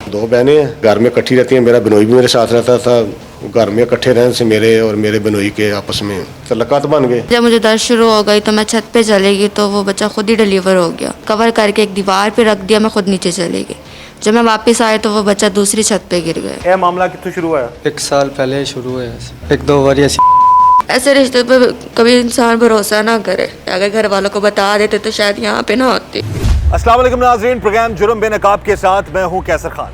दो बहनें हैं, घर में इकट्ठी रहती हैं। मेरा बिनोई भी मेरे साथ रहता था। घर में इकट्ठे रहने से मेरे और मेरे बिनोई के आपस में तल्लुकात बन गए। जब मुझे दर्द शुरू हो गई तो मैं छत पे चली गई तो वो बच्चा खुद ही डिलीवर हो गया। कवर करके एक दीवार पे रख दिया, मैं खुद नीचे चली गई। जब मैं वापस आई तो वो बच्चा दूसरी छत पे गिर गया। यह मामला कितों शुरू हुआ? 1 साल पहले शुरू हुआ। एक दो बार ऐसे रिश्ते पे कभी इंसान भरोसा ना करे। अगर घर वालों को बता देते तो शायद यहाँ पे ना होती। अस्सलाम वालेकुम नाज़रीन, प्रोग्राम जुर्म बेनकाब के साथ मैं हूँ कैसर खान।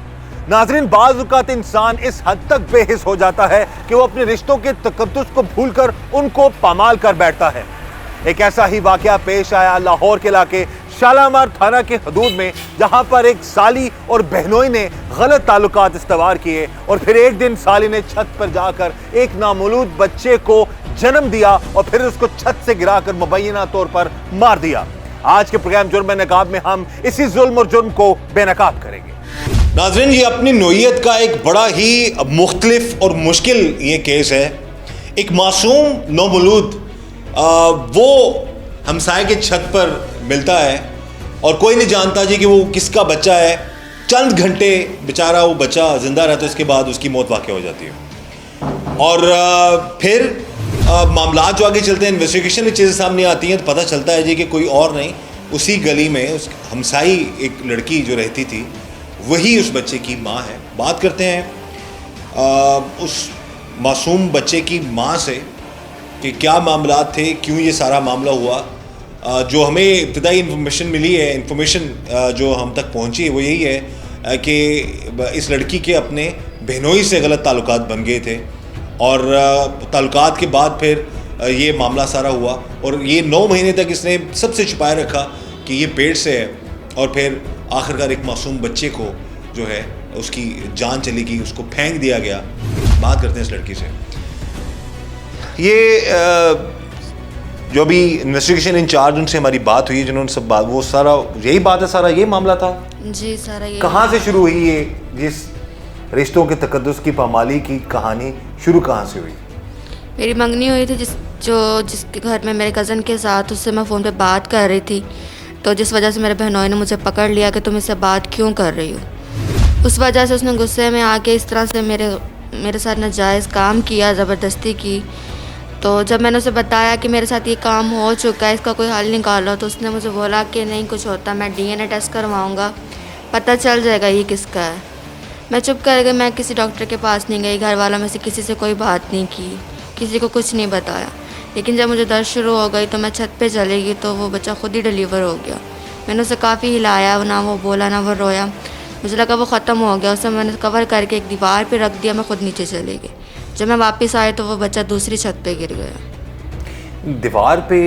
नाज़रीन, बाज़ औक़ात इंसान इस हद तक बेहिस हो जाता है कि वो अपने रिश्तों के तकद्दुस को भूलकर उनको पामाल कर बैठता है। एक ऐसा ही वाक़या पेश आया लाहौर के इलाके शालामार थाना के हदूद में, जहाँ पर एक साली और बहनोई ने गलत ताल्लुकात इस्तवार किए और फिर एक दिन साली ने छत पर जाकर एक नामौलूद बच्चे को जन्म दिया और फिर उसको छत से गिराकर मुबैना तौर पर मार दिया। आज के प्रोग्राम जुर्म बेनकाब में हम इसी जुल्म और जुर्म को बेनकाब करेंगे। नाज़रीन, ये अपनी नोयत का एक बड़ा ही मुख्तलिफ और मुश्किल ये केस है। एक मासूम नौमौलूद वो हमसाये के छत पर मिलता है और कोई नहीं जानता जी कि वो किसका बच्चा है। चंद घंटे बेचारा वो बच्चा ज़िंदा रहता है, उसके बाद उसकी मौत वाक़या हो जाती है। और फिर मामलात जो आगे चलते हैं, इन्वेस्टिगेशन में चीज़ें सामने आती हैं तो पता चलता है जी कि कोई और नहीं, उसी गली में उस हमसाई एक लड़की जो रहती थी वही उस बच्चे की माँ है। बात करते हैं उस मासूम बच्चे की माँ से कि क्या मामलात थे, क्यों ये सारा मामला हुआ। जो हमें इब्तदाई इन्फॉर्मेशन मिली है, इन्फॉर्मेशन जो हम तक पहुंची है वो यही है कि इस लड़की के अपने बहनोई से गलत ताल्लुकात बन गए थे और ताल्लुकात के बाद फिर ये मामला सारा हुआ और ये 9 महीने तक इसने सबसे छुपाए रखा कि ये पेट से है और फिर आखिरकार एक मासूम बच्चे को जो है उसकी जान चली गई, उसको फेंक दिया गया। बात करते हैं इस लड़की से। ये जो अभी इन्वेस्टिगेशन इंचार्ज उनसे हमारी बात हुई, जिन्होंने सब बात, वो सारा यही बात है, सारा ये मामला था जी। सारा ये कहाँ से शुरू हुई? ये जिस रिश्तों के तकद्दुस की पामाली की कहानी शुरू कहाँ से हुई? मेरी मंगनी हुई थी जिसके घर में मेरे कज़न के साथ, उससे मैं फ़ोन पे बात कर रही थी। तो जिस वजह से मेरे बहनोई ने मुझे पकड़ लिया कि तुम इससे बात क्यों कर रही हो। उस वजह से उसने गुस्से में आके इस तरह से मेरे साथ नाजायज़ काम किया, ज़बरदस्ती की। तो जब मैंने उसे बताया कि मेरे साथ ये काम हो चुका है, इसका कोई हल निकालो, तो उसने मुझे बोला कि नहीं कुछ होता, मैं DNA टेस्ट करवाऊँगा, पता चल जाएगा ये किसका है। मैं चुप कर गई, मैं किसी डॉक्टर के पास नहीं गई, घर वालों में से किसी से कोई बात नहीं की, किसी को कुछ नहीं बताया। लेकिन जब मुझे दर्द शुरू हो गई तो मैं छत पे चली गई तो वो बच्चा खुद ही डिलीवर हो गया। मैंने उसे काफ़ी हिलाया, ना वो बोला ना वो रोया। मुझे लगा वो ख़त्म हो गया। उसे मैंने कवर करके एक दीवार पे रख दिया, मैं खुद नीचे चली गई। जब मैं वापस आई तो वो बच्चा दूसरी छत पे गिर गया। दीवार पे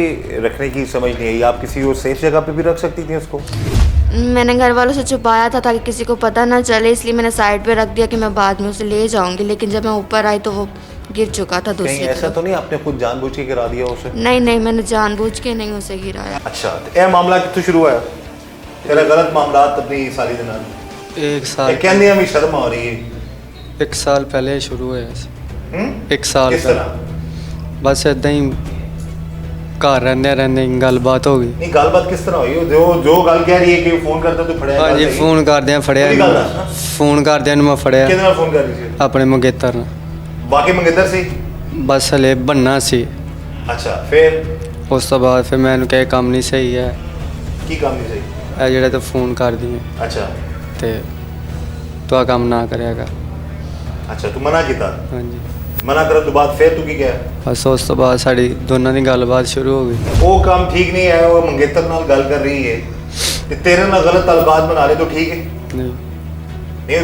रखने की समझ नहीं आई, आप किसी और सेफ जगह पे भी रख सकती थी उसको? मैंने घर वालों से छुपाया था ताकि किसी को पता ना चले, इसलिए मैंने साइड पे रख दिया कि मैं बाद में उसे ले जाऊंगी। लेकिन जब मैं ऊपर आई तो वो गिर चुका था दूसरी तरफ। ऐसा तो नहीं आपने खुद जानबूझ के गिरा दिया उसे? नहीं, मैंने जानबूझ के नहीं उसे गिराया। अच्छा, तो यह मामला कितों शुरू हुआ? तेरा गलत मामला अपनी साली दे नाल 1 साल कहने में शर्म आ रही है। 1 साल पहले शुरू हुआ। 1 साल किस तरह? बस इदां ही घर रहने गलबात हो गई। नहीं, गलबात किस तरह हुई? जो गल कह रही है कि फोन करता तो फड़िया? हाँ जी, फोन करदियां फड़िया, फोन करदियां मैं फड़िया। किहदे नाल फोन कर रही थी? अपने मंगेतर नाल। बाकी मंगेतर सी? बस हले बनना सी। अच्छा, फिर उस तो बाद फिर मैंने कहा काम नहीं सही है, की काम नहीं सही? ਇਹ ਜਿਹੜੇ ਤੇ ਫੋਨ ਕਰਦੀ ਹੈ अच्छा ਤੇ ਤੂੰ ਆ ਕੰਮ ਨਾ ਕਰਿਆ ਕਰ। अच्छा, तू मना किया? ਹਾਂਜੀ, मना करने तो बाद फिर तू की गया? ਬਸ ਉਸ ਤੋਂ ਬਾਅਦ ਸਾਡੀ ਦੋਨਾਂ ਦੀ ਗੱਲਬਾਤ ਸ਼ੁਰੂ ਹੋ ਗਈ। वो काम ठीक नहीं है, वो मंगेतर नाल गल कर रही है ते तेरे नाल गलत ताल्लुकात बना रहे, तो ठीक है ਨਹੀਂ नहीं?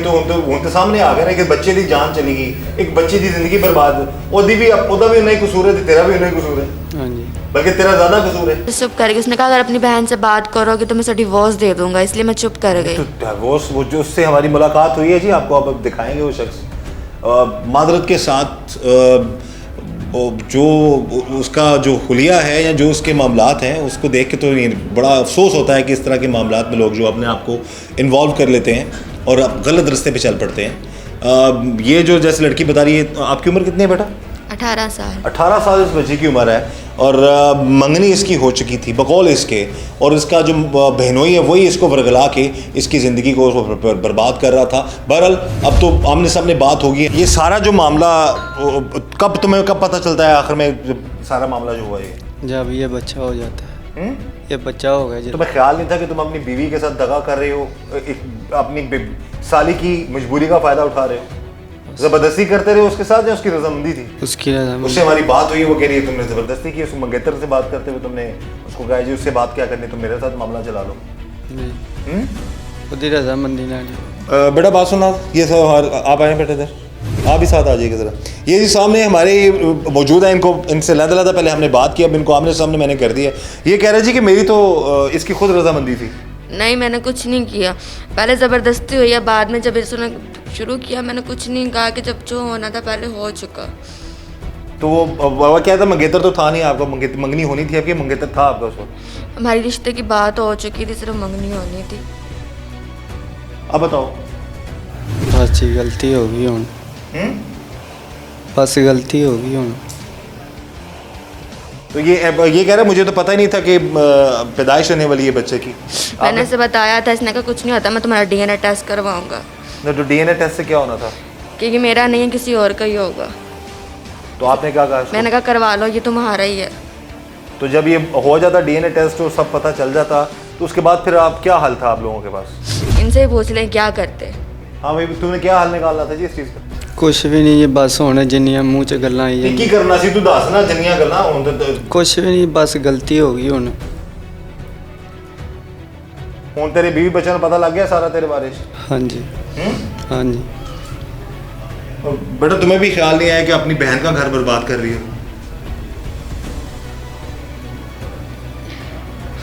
तो सामने आ गया ना कि बच्चे की जान चली गई, एक बच्चे की जिंदगी बर्बाद, ओदी भी उन्ना ही कसूर है, तेरा भी उन्ना ही कसूर है, ਹਾਂਜੀ बल्कि तेरा ज्यादा कसूर है। चुप कर गई। उसने कहा अगर अपनी बहन से बात करोगे तो मैं उसे डिवोर्स दे दूंगा, इसलिए मैं चुप कर गई। तो डिवोर्स, वो जो उससे हमारी मुलाकात हुई है जी, आपको अब दिखाएंगे वो शख्स। मादरत के साथ जो उसका जो हुलिया है या जो उसके मामलात हैं उसको देख के तो बड़ा अफसोस होता है कि इस तरह के मामलात में लोग जो अपने आप को इन्वॉल्व कर लेते हैं और गलत रास्ते पे चल पड़ते हैं। ये जो जैसे लड़की बता रही है, आपकी उम्र कितनी है बेटा? 18 साल। 18 साल इस बच्चे की उम्र है और मंगनी इसकी हो चुकी थी बकौल इसके, और इसका जो बहनोई है वही इसको वरगला के इसकी ज़िंदगी को बर्बाद कर रहा था। बहरहाल अब तो आमने सामने बात होगी। ये सारा जो मामला तुम्हें कब पता चलता है आखिर में, जब सारा मामला जो हुआ ये जब ये बच्चा हो जाता है, ये बच्चा हो गया जब। तुम्हें ख्याल नहीं था कि तुम अपनी बीवी के साथ दगा कर रहे हो, अपनी साली की मजबूरी का फ़ायदा उठा रहे हो? जबरदस्ती करते रहे उसके साथ या उसकी रजामंदी थी? उसकी रजामंदी। उससे हमारी बात हुई, वो कह रही है तुमने ज़बरदस्ती की, उसको मंगेतर से बात करते हुए तुमने उसको कहा जी उससे बात क्या करनी, तुम मेरे साथ मामला चला लो। नहीं, खुद ही रजामंदी ना ली। बेटा बात सुना, ये सब आप आए बेटे इधर, आप भी साथ आ जाइएगा ज़रा। ये जी सामने हमारे मौजूद है, इनको इनसे लदा पहले हमने बात किया, अब इनको आमने सामने मैंने कर दिया। ये कह रहे जी कि मेरी तो इसकी खुद रजामंदी थी। नहीं, मैंने कुछ नहीं किया। पहले ज़बरदस्ती हुई है, बाद में जब इसने शुरू किया मैंने कुछ नहीं कहा कि जब जो होना था पहले हो चुका। तो वो क्या था, मंगेतर तो था नहीं आपका, मंगनी होनी थी आपकी, मंगेतर था आपका उस वक्त? हमारी रिश्ते की बात हो चुकी थी, सिर्फ मंगनी होनी थी। अब बताओ। बस जी गलती हो गई हूँ, बस गलती हो गई हूँ। तो ये कह रहा मुझे तो पता ही नहीं था कि पैदाइश होने वाली है बच्चे की। मैंने इसे बताया था, इसने कहा कुछ नहीं होता, मैं तुम्हारा DNA टेस्ट करवाऊंगा। तो DNA टेस्ट से क्या होना था? क्योंकि मेरा नहीं है, किसी और का ही होगा। तो आपने क्या कहा? मैंने कहा करवा लो, ये तुम्हारा ही है। तो जब ये हो जाता DNA टेस्ट और सब पता चल जाता, तो उसके बाद फिर आप क्या हल था आप लोगों के पास? इनसे ही पूछ लें क्या करते। हाँ भाई, तुमने क्या हल निकालना था जी इस चीज़ का? कुछ भी नहीं, ये बस होने जिन्नियां मूँह च गल्लां आई की करना सी, तू दस ना जिन्नियां गल्लां होण ते कुछ भी नहीं, बस गलती हो गई हूँ। हुण तेरे बीवी बच्चों को पता लग गया सारा तेरे बारे च? हाँ जी, हाँ जी। और बेटा तुम्हें भी ख्याल नहीं आया कि अपनी बहन का घर बर्बाद कर रही हो?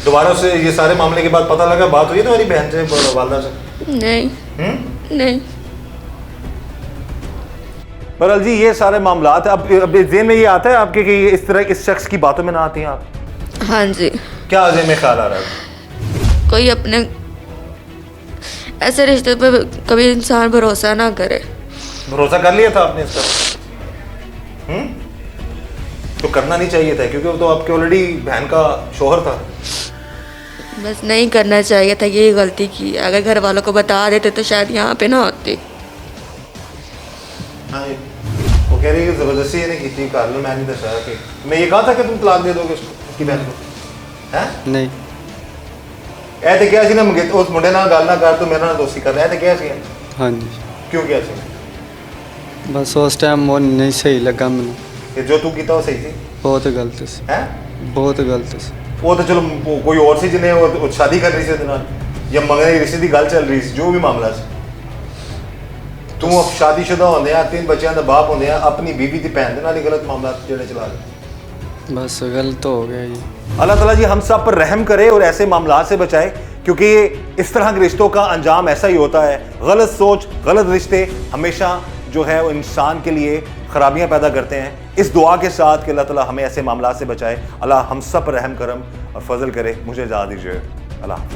दोबारा से ये सारे मामले के बाद पता लगा, बात हुई तुम्हारी बहन से, वालदा से? नहीं, नहीं। बहरहाल जी ये सारे मामलात, अब जेहन में ये आता है आपके कि इस तरह इस शख्स की बातों में ना आती हैं आप? हाँ जी। क्या जेहन में ख्याल आ रहा है? कोई अपने ऐसे रिश्ते पे कभी इंसान भरोसा ना करे। भरोसा कर लिया था आपने इसका? तो करना नहीं चाहिए था, क्योंकि वो तो आपके ऑलरेडी बहन का शोहर था। बस नहीं करना चाहिए था, यही गलती की। अगर घर वालों को बता देते तो शायद यहाँ पे ना होती। हाँ, वो कह रही है कि ज़बरदस्ती ने की थी, कर लो, मैं नहीं दसाया कि मैं ये कहा था कि तुम तलाक दे दोगे उसकी बहन को? हैं? नहीं, ऐ तो क्या सी ना मंगे उस मुंडे नाल गल ना कर, तू मेरे नाल दोस्ती कर, ऐ तो क्या सी? हाँ जी। क्यों क्या सी? बस उस टाइम वो नहीं सही लगा मैंने। कि जो तू कीता वो सही थी? बहुत गलत सी, हैं? बहुत गलत सी। वो तो चलो कोई और सी जिन्हें वो शादी कर रही सी ਉਹਦੇ ਨਾਲ ਜਾਂ ਮੰਗਣੇ ਦੀ ਰਿਸ਼ਤੇ ਦੀ ਗੱਲ ਚੱਲ ਰਹੀ ਸੀ, ਜੋ ਵੀ ਮਾਮਲਾ ਸੀ। ਤੂੰ अब शादीशुदा होंदे आ, 3 बच्चों का बाप होंदे आ, अपनी बीवी दी भैन दे नाल ही गलत मामला जेड़े चला रहे। बस गलत हो गया जी। अल्लाह ताला जी हम सब पर रहम करे और ऐसे मामला से बचाए, क्योंकि इस तरह के रिश्तों का अंजाम ऐसा ही होता है। गलत सोच, गलत रिश्ते हमेशा जो है वो इंसान के लिए खराबियां पैदा करते हैं। इस दुआ के साथ कि अल्लाह ताला हमें ऐसे मामला से बचाए, अल्लाह हम सब पर रहम करम और फजल करे। मुझे इजाज़त दीजिए, अल्लाह।